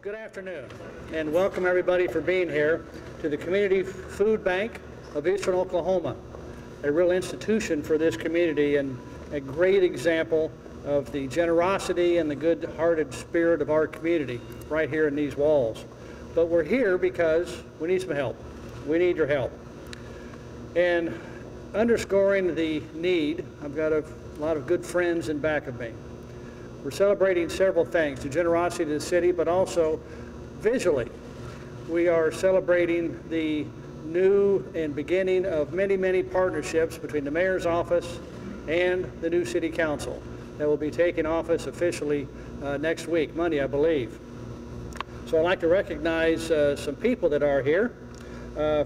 Good afternoon, and welcome everybody for being here to the Community Food Bank of Eastern Oklahoma, a real institution for this community and a great example of the generosity and the good-hearted spirit of our community right here in these walls. But we're here because we need some help. We need your help. And underscoring the need, I've got a lot of good friends in back of me. We're celebrating several things, the generosity of the city, but also visually. We are celebrating the new and beginning of many, many partnerships between the mayor's office and the new city council that will be taking office officially next week, Monday, I believe. So I'd like to recognize some people that are here.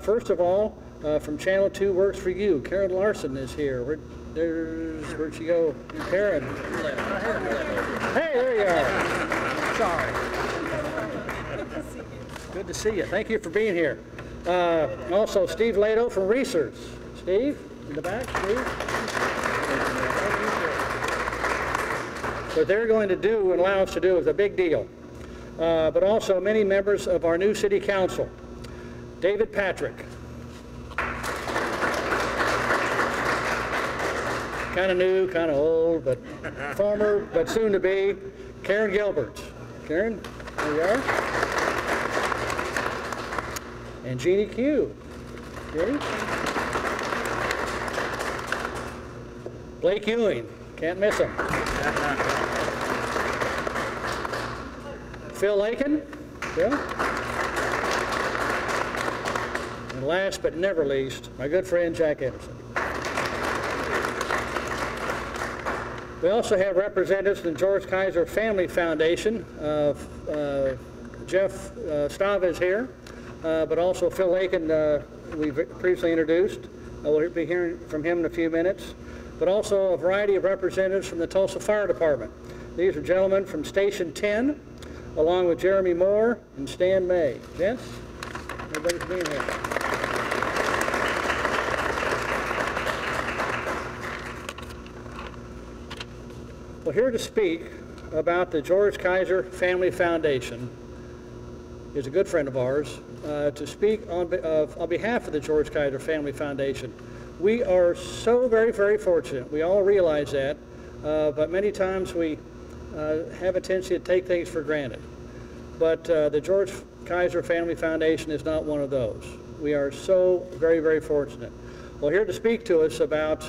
First of all, from Channel 2 Works for You, Karen Larson is here. Where'd she go? Karen. Hey, there you are. Sorry. Good to see you. Thank you for being here. Also, Steve Lato from Research. Steve, in the back, Steve. What they're going to do and allow us to do is a big deal. But also many members of our new city council. David Patrick. Kind of new, kind of old, but former, but soon to be. Karen Gilbert. Karen, there you are. And Jeannie Q. Jeannie? Blake Ewing. Can't miss him. Phil Lakin. Phil. And last but never least, my good friend Jack Anderson. We also have representatives from the George Kaiser Family Foundation. Jeff Stav is here, but also Phil Lakin, we've previously introduced. We'll be hearing from him in a few minutes. But also a variety of representatives from the Tulsa Fire Department. These are gentlemen from Station 10, along with Jeremy Moore and Stan May. Gents, everybody's being here. Well, here to speak about the George Kaiser Family Foundation is a good friend of ours, to speak on behalf of the George Kaiser Family Foundation. We are so very, very fortunate. We all realize that, but many times we have a tendency to take things for granted. But the George Kaiser Family Foundation is not one of those. We are so very, very fortunate. Well, here to speak to us about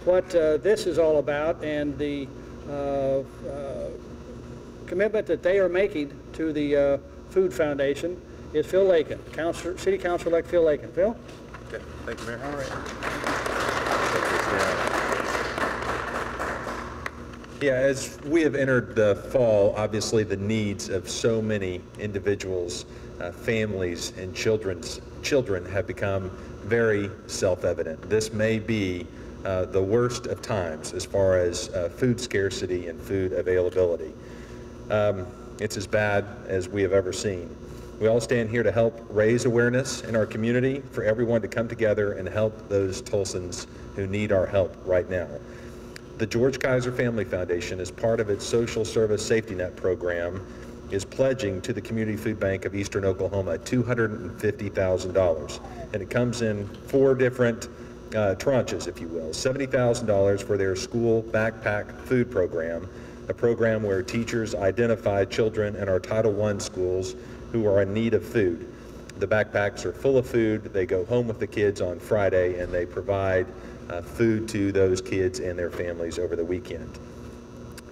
what this is all about and the commitment that they are making to the Food Foundation is Phil Lakin, City Councilor-elect Phil Lakin. Phil? Okay, thank you, Mayor. All right. Yeah, as we have entered the fall, obviously the needs of so many individuals, families, and children have become very self-evident. This may be the worst of times as far as food scarcity and food availability. It's as bad as we have ever seen. We all stand here to help raise awareness in our community for everyone to come together and help those Tulsans who need our help right now. The George Kaiser Family Foundation, as part of its Social Service Safety Net program, is pledging to the Community Food Bank of Eastern Oklahoma $250,000. And it comes in 4 different tranches, if you will. $70,000 for their school backpack food program, a program where teachers identify children in our Title I schools who are in need of food. The backpacks are full of food. They go home with the kids on Friday and they provide food to those kids and their families over the weekend.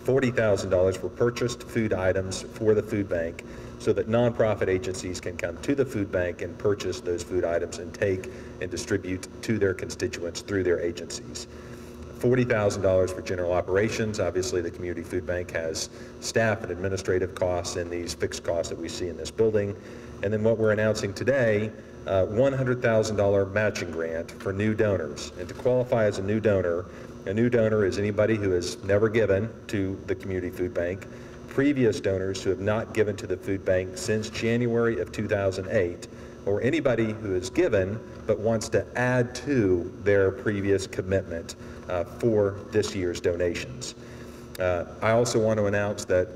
$40,000 for purchased food items for the food bank so that nonprofit agencies can come to the food bank and purchase those food items and take and distribute to their constituents through their agencies. $40,000 for general operations. Obviously, the Community Food Bank has staff and administrative costs and these fixed costs that we see in this building. And then what we're announcing today, $100,000 matching grant for new donors. And to qualify as a new donor is anybody who has never given to the Community Food Bank, previous donors who have not given to the food bank since January of 2008, or anybody who has given but wants to add to their previous commitment for this year's donations. I also want to announce that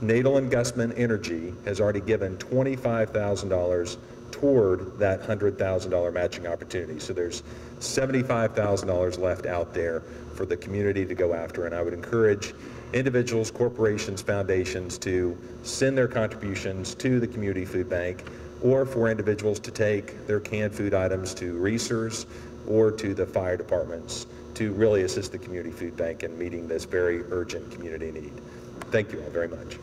Nadel and Gusman Energy has already given $25,000 toward that $100,000 matching opportunity. So there's $75,000 left out there for the community to go after, and I would encourage individuals, corporations, foundations to send their contributions to the Community Food Bank, or for individuals to take their canned food items to Reesers or to the fire departments to really assist the Community Food Bank in meeting this very urgent community need. Thank you all very much.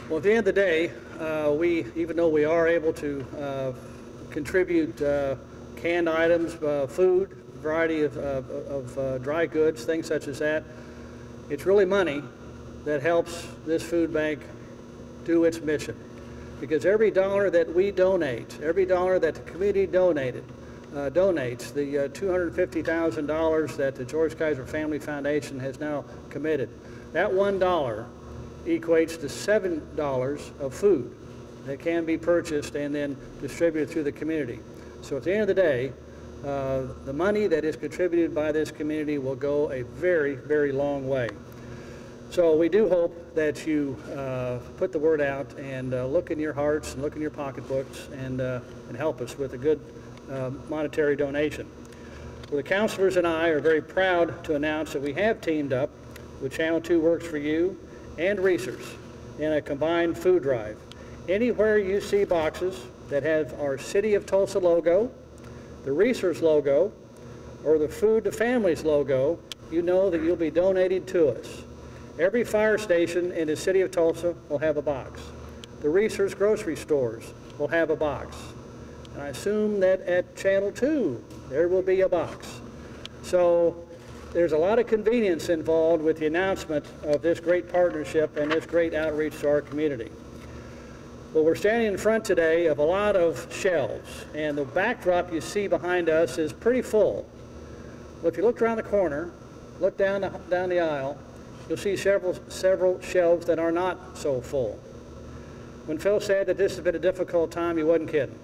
Well, at the end of the day, even though we are able to contribute canned items, food, variety of dry goods, things such as that, it's really money that helps this food bank do its mission. Because every dollar that we donate, every dollar that the community donates, the $250,000 that the George Kaiser Family Foundation has now committed, that $1 equates to $7 of food that can be purchased and then distributed through the community. So at the end of the day, the money that is contributed by this community will go a very, very long way. So we do hope that you put the word out and look in your hearts and look in your pocketbooks and help us with a good monetary donation. Well, the councilors and I are very proud to announce that we have teamed up with Channel 2 Works for You and Reesers in a combined food drive. Anywhere you see boxes that have our City of Tulsa logo, the Reesers logo, or the Food to Families logo, you know that you'll be donating to us. Every fire station in the City of Tulsa will have a box. The Reesers grocery stores will have a box. And I assume that at Channel 2 there will be a box. So there's a lot of convenience involved with the announcement of this great partnership and this great outreach to our community. Well, we're standing in front today of a lot of shelves, and the backdrop you see behind us is pretty full. Well, if you look around the corner, look down the aisle, you'll see several shelves that are not so full. When Phil said that this has been a difficult time, he wasn't kidding.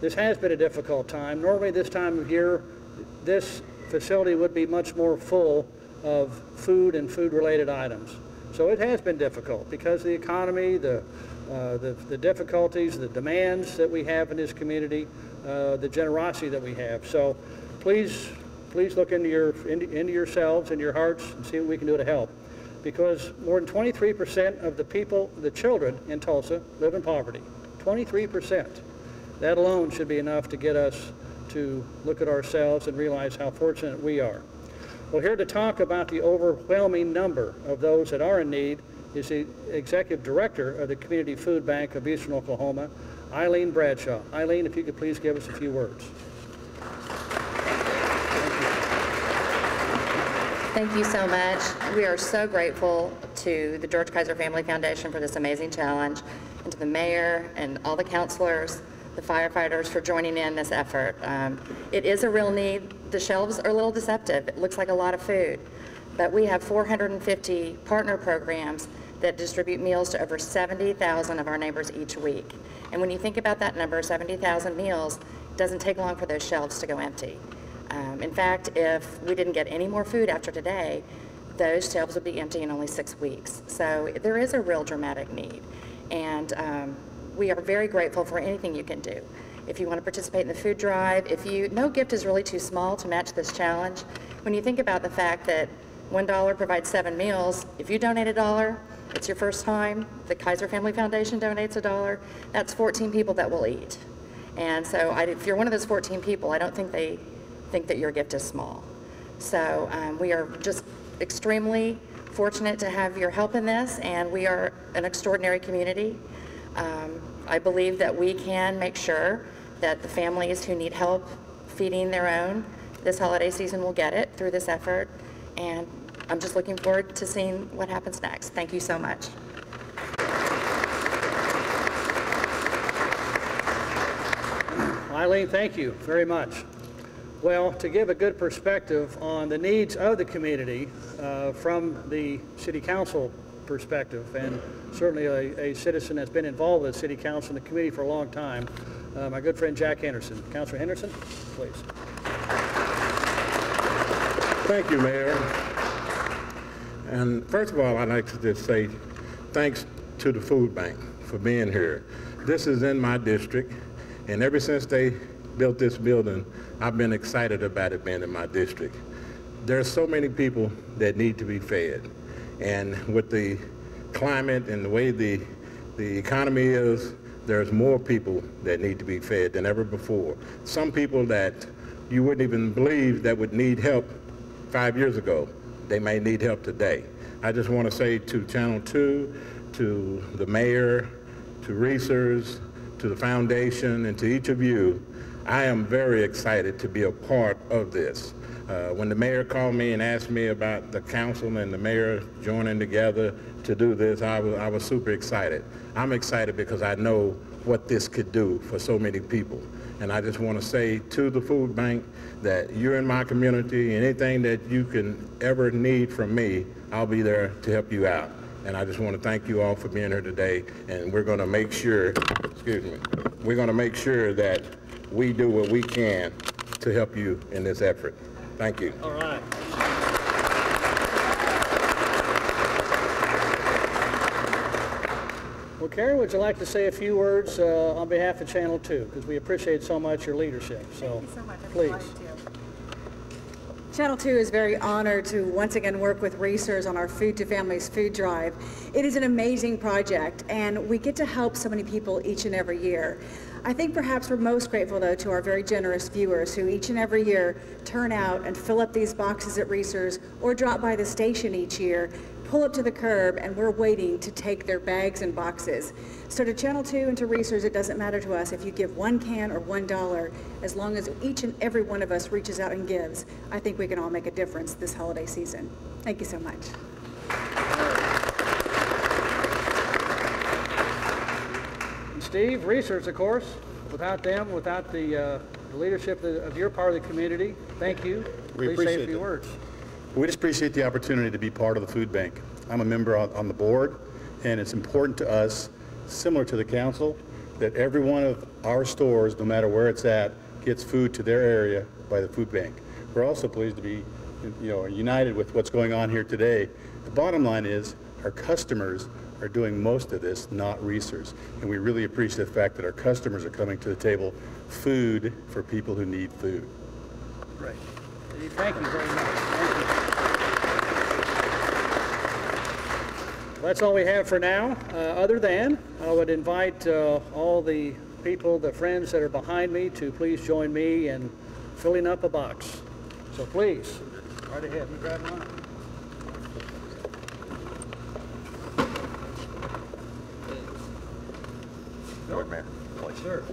This has been a difficult time. Normally this time of year, this facility would be much more full of food and food-related items. So it has been difficult because of the economy, the difficulties, the demands that we have in this community, the generosity that we have. So please look into yourselves and your hearts and see what we can do to help. Because more than 23% of the people, the children in Tulsa, live in poverty. 23%. That alone should be enough to get us to look at ourselves and realize how fortunate we are. Well, here to talk about the overwhelming number of those that are in need is the Executive Director of the Community Food Bank of Eastern Oklahoma, Eileen Bradshaw. Eileen, if you could please give us a few words. Thank you so much. We are so grateful to the George Kaiser Family Foundation for this amazing challenge, and to the mayor and all the councilors, the firefighters for joining in this effort. It is a real need. The shelves are a little deceptive. It looks like a lot of food, but we have 450 partner programs that distribute meals to over 70,000 of our neighbors each week. And when you think about that number, 70,000 meals, it doesn't take long for those shelves to go empty. In fact, if we didn't get any more food after today, those shelves would be empty in only 6 weeks. So there is a real dramatic need. And we are very grateful for anything you can do. If you want to participate in the food drive, no gift is really too small to match this challenge. When you think about the fact that $1 provides 7 meals, if you donate $1, it's your first time, the Kaiser Family Foundation donates $1, that's 14 people that will eat. And so if you're one of those 14 people, I don't think they think that your gift is small. So we are just extremely fortunate to have your help in this, and we are an extraordinary community. I believe that we can make sure that the families who need help feeding their own this holiday season will get it through this effort, and I'm just looking forward to seeing what happens next. Thank you so much. Eileen, thank you very much. Well, to give a good perspective on the needs of the community from the City Council perspective, and certainly a citizen that's been involved with the City Council and the community for a long time, my good friend Jack Henderson. Councilor Henderson, please. Thank you, Mayor. And first of all, I'd like to just say thanks to the food bank for being here. This is in my district, and ever since they built this building, I've been excited about it being in my district. There's so many people that need to be fed, and with the climate and the way the economy is, there's more people that need to be fed than ever before. Some people that you wouldn't even believe that would need help 5 years ago, they may need help today. I just want to say to Channel 2, to the mayor, to Reesers, to the foundation, and to each of you, I am very excited to be a part of this. When the mayor called me and asked me about the council and the mayor joining together to do this, I was super excited. I'm excited because I know what this could do for so many people. And I just want to say to the food bank that you're in my community. Anything that you can ever need from me, I'll be there to help you out. And I just want to thank you all for being here today. And we're going to make sure, we're going to make sure that we do what we can to help you in this effort. Thank you. All right. Well, Karen, would you like to say a few words on behalf of Channel 2? Because we appreciate so much your leadership. So, thank you so much. Please. Channel 2 is very honored to once again work with Reesers on our Food to Families food drive. It is an amazing project, and we get to help so many people each and every year. I think perhaps we're most grateful, though, to our very generous viewers who each and every year turn out and fill up these boxes at Reesers or drop by the station each year, pull up to the curb, and we're waiting to take their bags and boxes. So to Channel 2 and to Reesers, it doesn't matter to us if you give one can or $1, as long as each and every one of us reaches out and gives. I think we can all make a difference this holiday season. Thank you so much. And Steve, Reesers, of course, without them, without the leadership of your part of the community, thank you. Please say a few words. We just appreciate the opportunity to be part of the food bank. I'm a member on the board, and it's important to us, similar to the council, that every one of our stores, no matter where it's at, gets food to their area by the food bank. We're also pleased to be, united with what's going on here today. The bottom line is our customers are doing most of this, not Reesers, and we really appreciate the fact that our customers are coming to the table, food for people who need food. Great. Thank you very much. Thank you. Well, that's all we have for now, other than I would invite all the people, the friends that are behind me to please join me in filling up a box. So please, right ahead. You grab one. Lord Mayor, please. Sir.